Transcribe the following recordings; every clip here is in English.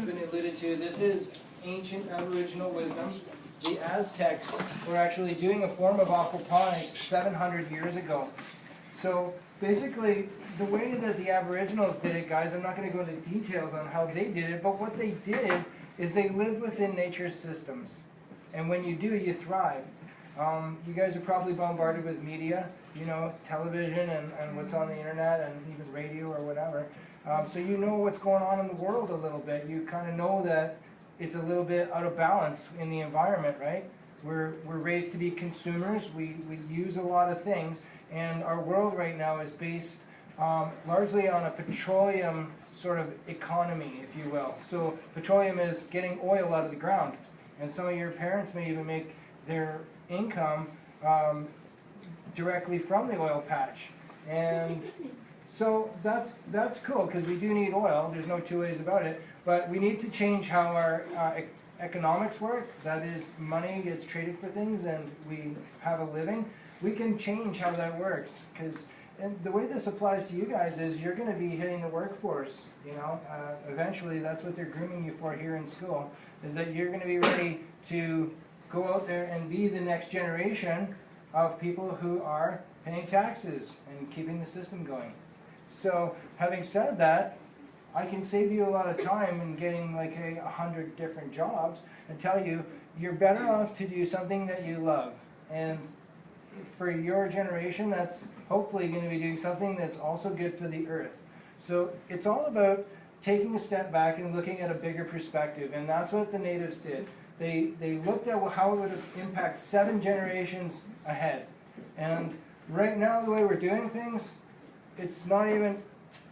Been alluded to, this is ancient Aboriginal wisdom. The Aztecs were actually doing a form of aquaponics 700 years ago. So basically, the way that the Aboriginals did it, guys, I'm not going to go into details on how they did it, but what they did is they lived within nature's systems. And when you do, you thrive. You guys are probably bombarded with media, you know, television and what's on the internet and even radio or whatever. So you know what's going on in the world a little bit. You kind of know that it's a little bit out of balance in the environment, right? We're raised to be consumers. We use a lot of things. And our world right now is based largely on a petroleum sort of economy, if you will. So petroleum is getting oil out of the ground. And some of your parents may even make their income directly from the oil patch. And so that's cool, because we do need oil. There's no two ways about it. But we need to change how our economics work. That is, money gets traded for things and we have a living. We can change how that works, because the way this applies to you guys is you're going to be hitting the workforce. You know, eventually that's what they're grooming you for here in school, is that you're going to be ready to go out there and be the next generation of people who are paying taxes and keeping the system going. So, having said that, I can save you a lot of time in getting like 100 different jobs and tell you you're better off to do something that you love. And for your generation, that's hopefully going to be doing something that's also good for the earth. So it's all about taking a step back and looking at a bigger perspective, and that's what the natives did. They looked at how it would impact 7 generations ahead. And right now, the way we're doing things, it's not even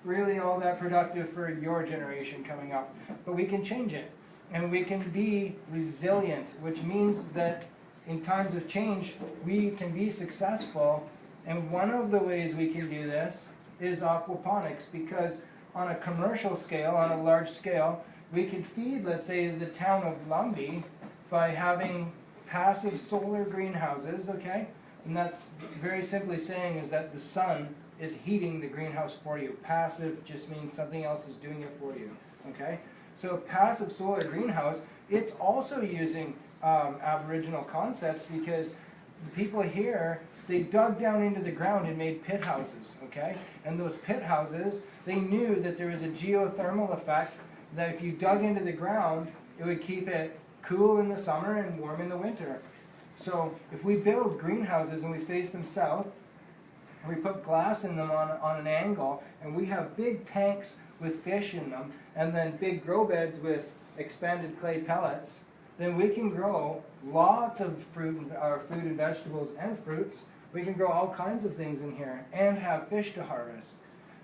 really all that productive for your generation coming up. But we can change it. And we can be resilient, which means that in times of change, we can be successful. And one of the ways we can do this is aquaponics, because on a commercial scale, on a large scale, we could feed, let's say, the town of Lumbee by having passive solar greenhouses, okay? And that's very simply saying is that the sun is heating the greenhouse for you. Passive just means something else is doing it for you, okay? So passive solar greenhouse, it's also using Aboriginal concepts, because the people here, they dug down into the ground and made pit houses, okay? And those pit houses, they knew that there was a geothermal effect, that if you dug into the ground, it would keep it cool in the summer and warm in the winter. So if we build greenhouses and we face them south, and we put glass in them on an angle, and we have big tanks with fish in them, and then big grow beds with expanded clay pellets, then we can grow lots of fruit and vegetables and fruits. We can grow all kinds of things in here and have fish to harvest.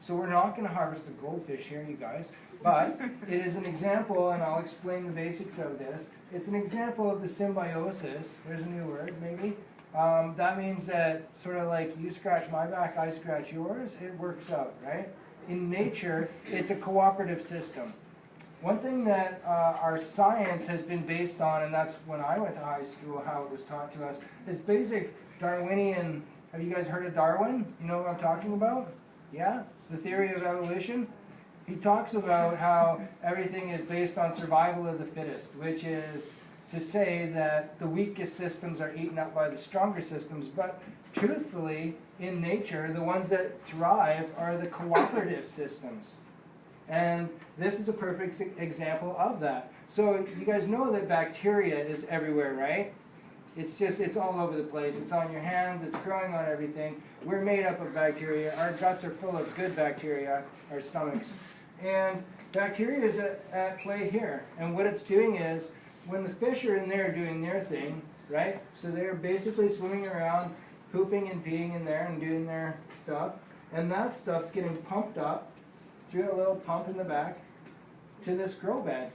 So we're not going to harvest the goldfish here, you guys, but it is an example, and I'll explain the basics of this. It's an example of the symbiosis. There's a new word, maybe. That means that sort of like you scratch my back, I scratch yours, it works out, right? In nature, it's a cooperative system. One thing that our science has been based on, and that's when I went to high school, how it was taught to us, is basic Darwinian. Have you guys heard of Darwin? You know what I'm talking about? Yeah? The theory of evolution? He talks about how everything is based on survival of the fittest, which is to say that the weakest systems are eaten up by the stronger systems. But truthfully, in nature, the ones that thrive are the cooperative systems. And this is a perfect example of that. So you guys know that bacteria is everywhere, right? It's all over the place. It's on your hands, it's growing on everything. We're made up of bacteria. Our guts are full of good bacteria, our stomachs. And bacteria is at play here. And what it's doing is, when the fish are in there doing their thing, right? So they're basically swimming around, pooping and peeing in there and doing their stuff. And that stuff's getting pumped up through a little pump in the back to this grow bed.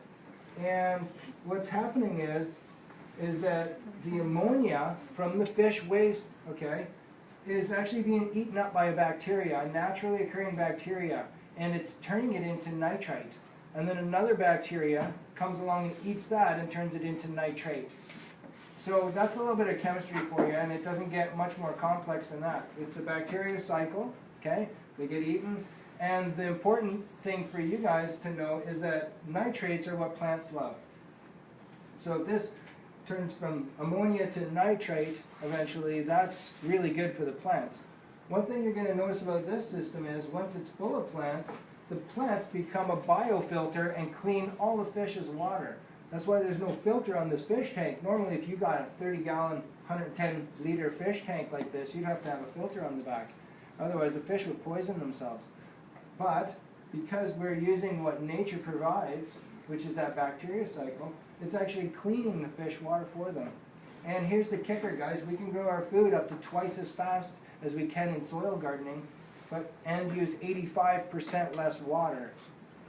And what's happening is that the ammonia from the fish waste, okay, is actually being eaten up by a bacteria, a naturally occurring bacteria, and it's turning it into nitrite. And then another bacteria comes along and eats that and turns it into nitrate. So that's a little bit of chemistry for you, and it doesn't get much more complex than that. It's a bacteria cycle, okay? They get eaten, And the important thing for you guys to know is that nitrates are what plants love. So if this turns from ammonia to nitrate eventually, that's really good for the plants. One thing you're going to notice about this system is once it's full of plants, the plants become a biofilter and clean all the fish's water. That's why there's no filter on this fish tank. Normally if you got a 30-gallon, 110-liter fish tank like this, you'd have to have a filter on the back. Otherwise the fish would poison themselves. But because we're using what nature provides, which is that bacteria cycle, it's actually cleaning the fish water for them. And here's the kicker, guys. We can grow our food up to twice as fast as we can in soil gardening, and use 85% less water.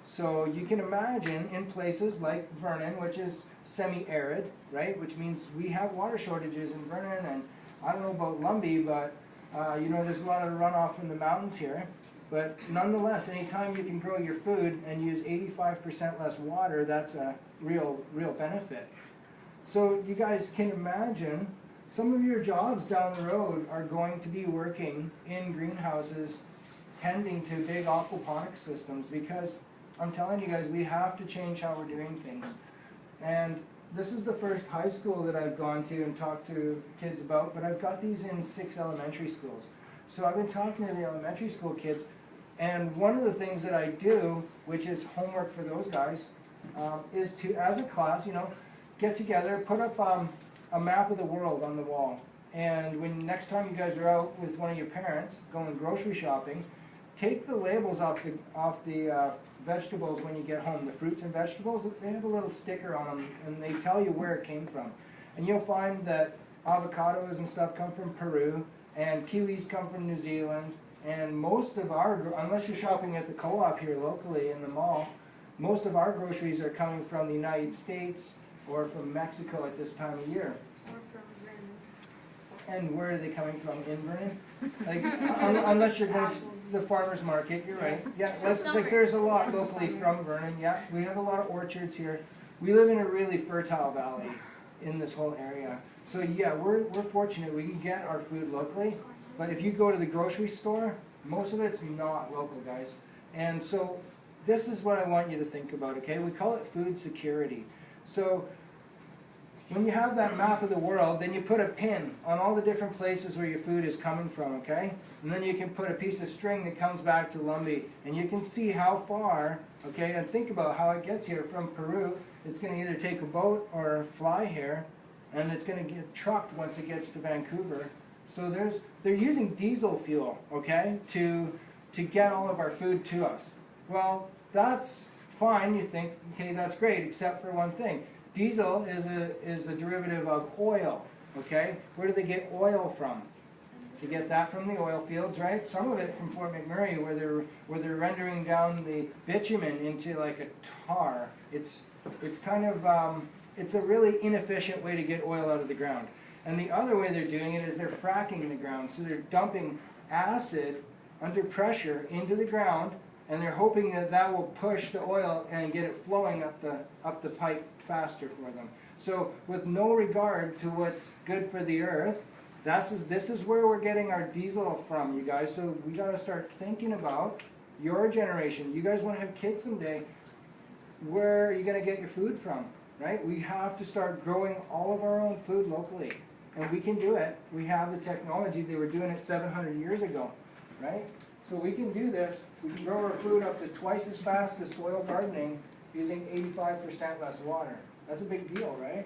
So you can imagine in places like Vernon, which is semi-arid, right? Which means we have water shortages in Vernon, and I don't know about Lumbee, but you know, there's a lot of runoff from the mountains here. But nonetheless, anytime you can grow your food and use 85% less water, that's a real benefit. So you guys can imagine some of your jobs down the road are going to be working in greenhouses, tending to big aquaponics systems, because I'm telling you guys, we have to change how we're doing things. And this is the first high school that I've gone to and talked to kids about, but I've got these in 6 elementary schools. So I've been talking to the elementary school kids, and one of the things that I do, which is homework for those guys, is to, as a class, you know, get together, put up a map of the world on the wall. And when next time you guys are out with one of your parents going grocery shopping, take the labels off the vegetables when you get home. The fruits and vegetables, they have a little sticker on them, and they tell you where it came from. And you'll find that avocados and stuff come from Peru, and kiwis come from New Zealand, and most of our, unless you're shopping at the co-op here locally in the mall, most of our groceries are coming from the United States or from Mexico at this time of year. Or from Vernon. And where are they coming from? In Vernon? Like, unless you're going to the farmer's market, you're right. Yeah, like there's a lot locally from Vernon. Yeah, we have a lot of orchards here. We live in a really fertile valley in this whole area. So yeah, we're fortunate. We can get our food locally. But if you go to the grocery store, most of it's not local, guys. And so this is what I want you to think about, okay? We call it food security. So when you have that map of the world, then you put a pin on all the different places where your food is coming from, okay? And then you can put a piece of string that comes back to Lumbee, and you can see how far, okay? And think about how it gets here from Peru. It's going to either take a boat or fly here, and it's going to get trucked once it gets to Vancouver. So they're using diesel fuel, okay, to get all of our food to us. Well, that's fine. You think, okay, that's great, except for one thing. Diesel is a derivative of oil, okay? Where do they get oil from? They get that from the oil fields, right? Some of it from Fort McMurray, where they're rendering down the bitumen into like a tar. It's kind of it's a really inefficient way to get oil out of the ground. And the other way they're doing it is they're fracking the ground. So they're dumping acid under pressure into the ground, and they're hoping that that will push the oil and get it flowing up the pipe faster for them. So with no regard to what's good for the earth, this is where we're getting our diesel from, you guys. So we got to start thinking about your generation. You guys want to have kids someday. Where are you going to get your food from, right? We have to start growing all of our own food locally. And we can do it. We have the technology. They were doing it 700 years ago, right? So we can do this. We can grow our food up to twice as fast as soil gardening using 85% less water. That's a big deal, right?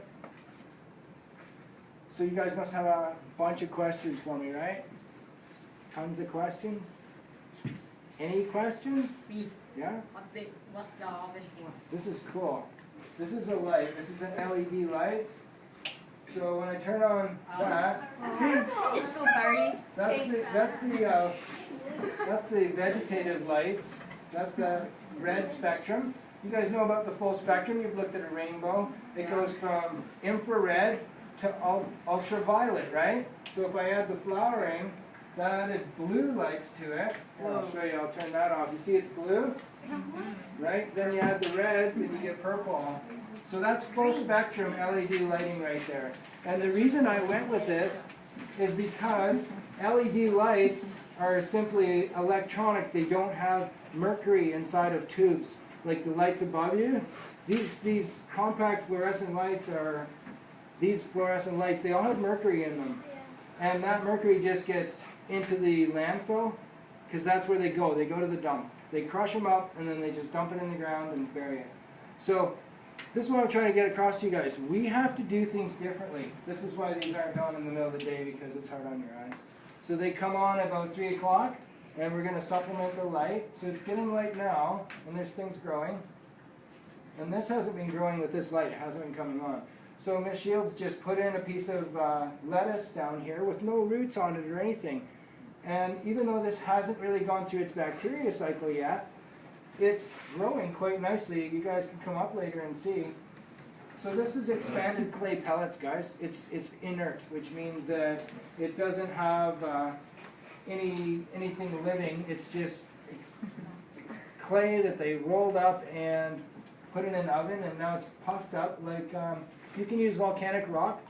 So you guys must have a bunch of questions for me, right? Tons of questions? Any questions? Me. Yeah? What's the oven for? This is cool. This is a light. This is an LED light. So when I turn on that, Disco party. that's the vegetative lights. That's the red spectrum. You guys know about the full spectrum. You've looked at a rainbow. It goes from infrared to ultraviolet, right? So if I add the flowering, that added blue lights to it. Here, I'll show you. I'll turn that off. You see it's blue? Right? Then you add the reds and you get purple. So that's full spectrum LED lighting right there. And the reason I went with this is because LED lights are simply electronic. They don't have mercury inside of tubes like the lights above you. These compact fluorescent lights are, these fluorescent lights, they all have mercury in them. And that mercury just gets into the landfill, because that's where they go. They go to the dump. They crush them up, and then they just dump it in the ground and bury it. So this is what I'm trying to get across to you guys. We have to do things differently. This is why these aren't on in the middle of the day, because it's hard on your eyes. So they come on about 3 o'clock, and we're going to supplement the light. So it's getting light now, and there's things growing. And this hasn't been growing with this light. It hasn't been coming on. So Miss Shields just put in a piece of lettuce down here with no roots on it or anything. And even though this hasn't really gone through its bacteria cycle yet, it's growing quite nicely. You guys can come up later and see. So this is expanded clay pellets, guys. It's inert, which means that it doesn't have anything living. It's just clay that they rolled up and put in an oven, and now it's puffed up like, you can use volcanic rock.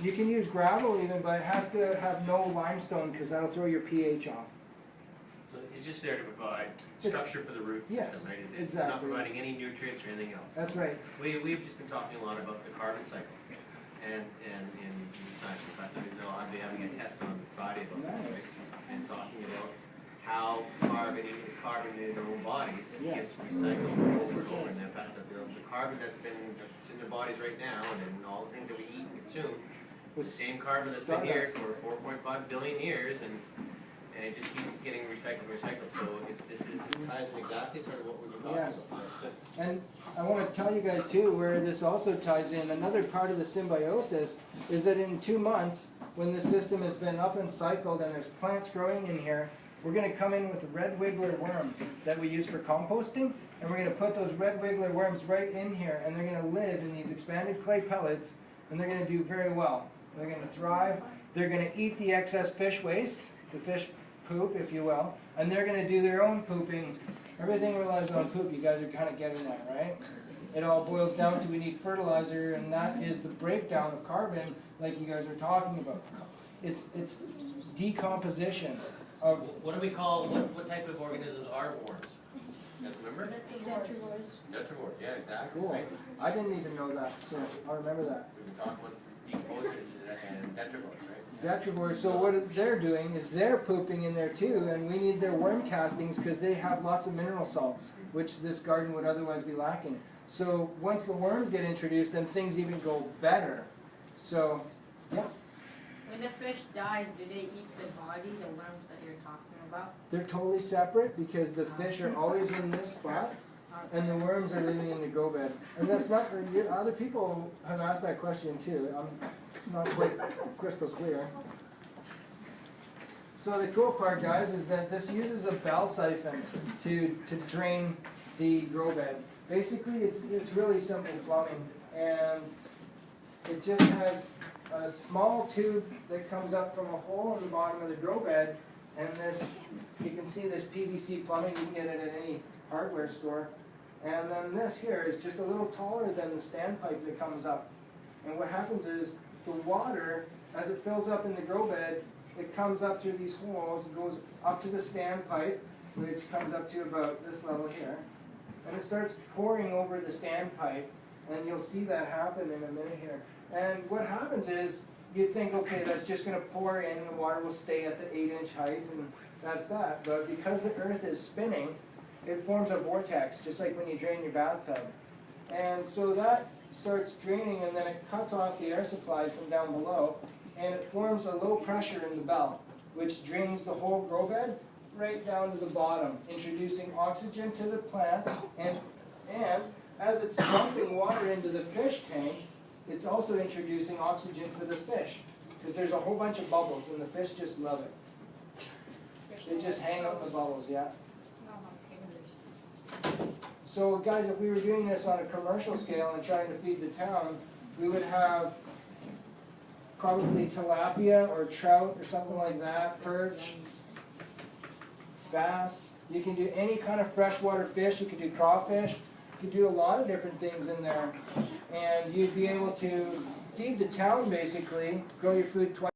You can use gravel even, but it has to have no limestone because that'll throw your pH off. So it's just there to provide structure for the root Yes, system, right? It's exactly. not providing any nutrients or anything else. That's right. We've just been talking a lot about the carbon cycle. And in science, in fact, I'll be having a test on Friday about this, right? And talking about how carbon in our own bodies gets recycled over and over. And the fact that the carbon that's in the bodies right now, and then all the things that we eat and consume, the same carbon that's been here for 4.5 billion years, and it just keeps getting recycled. So this ties in exactly sort of what we've been talking about. That's good. And I want to tell you guys too, where this also ties in, another part of the symbiosis is that in 2 months, when the system has been up and cycled and there's plants growing in here, we're going to come in with red wiggler worms that we use for composting, and we're going to put those red wiggler worms right in here, and they're going to live in these expanded clay pellets, and they're going to do very well. They're going to thrive. They're going to eat the excess fish waste, the fish poop, if you will, and they're going to do their own pooping. Everything relies on poop. You guys are kind of getting that, right? It all boils down to we need fertilizer, and that is the breakdown of carbon, like you guys are talking about. It's decomposition of. What do we call, what type of organisms are worms? You guys remember? Detrivores, yeah, exactly. Cool. Right? I didn't even know that, so I'll remember that. We've been talking about decomposers and detrivores, right? Detrivores, so what they're doing is they're pooping in there too, and we need their worm castings because they have lots of mineral salts, which this garden would otherwise be lacking. So once the worms get introduced, then things even go better. So, yeah. When the fish dies, do they eat the body, the worms that you're talking about? They're totally separate because the fish are always in this spot, and the worms are living in the grow bed. And that's not, other people have asked that question too. It's not quite crystal clear. So the cool part, guys, is that this uses a bell siphon to drain the grow bed. Basically, it's really simple plumbing, and it just has a small tube that comes up from a hole in the bottom of the grow bed, and this, you can see this PVC plumbing, you can get it at any hardware store. And then this here is just a little taller than the standpipe that comes up. And what happens is the water, as it fills up in the grow bed, it comes up through these holes, it goes up to the standpipe, which comes up to about this level here. And it starts pouring over the standpipe, and you'll see that happen in a minute here. And what happens is, you'd think, okay, that's just going to pour in, the water will stay at the 8-inch height, and that's that. But because the earth is spinning, it forms a vortex, just like when you drain your bathtub. And so that starts draining, and then it cuts off the air supply from down below, and it forms a low pressure in the bell, which drains the whole grow bed right down to the bottom, introducing oxygen to the plants, and as it's dumping water into the fish tank, it's also introducing oxygen for the fish, because there's a whole bunch of bubbles, and the fish just love it. They just hang out in the bubbles, yeah. So guys, if we were doing this on a commercial scale and trying to feed the town, we would have probably tilapia or trout or something like that, perch, bass. You can do any kind of freshwater fish. You can do crawfish. You can do a lot of different things in there. And you'd be able to feed the town basically, grow your food twice.